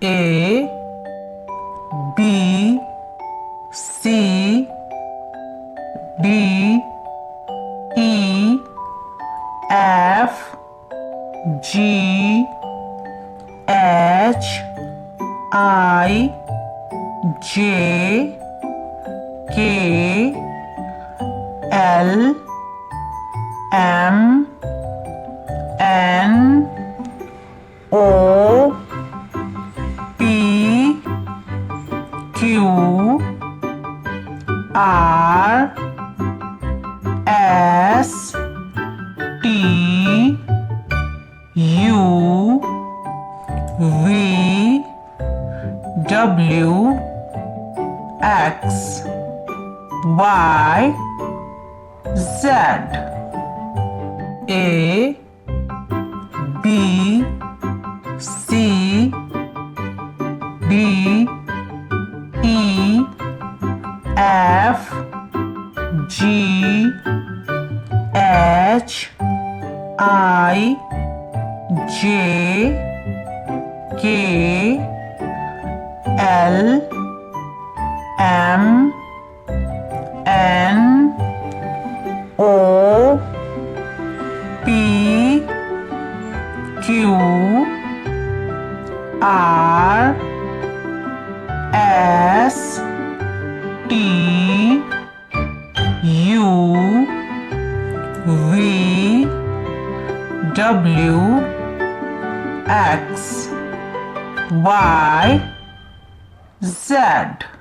A B C D E F G H I J K L M N O P Q R S T U V W X Y Z. A B C D E F G H I J K L M N O P Q R S T U V W X Y Z.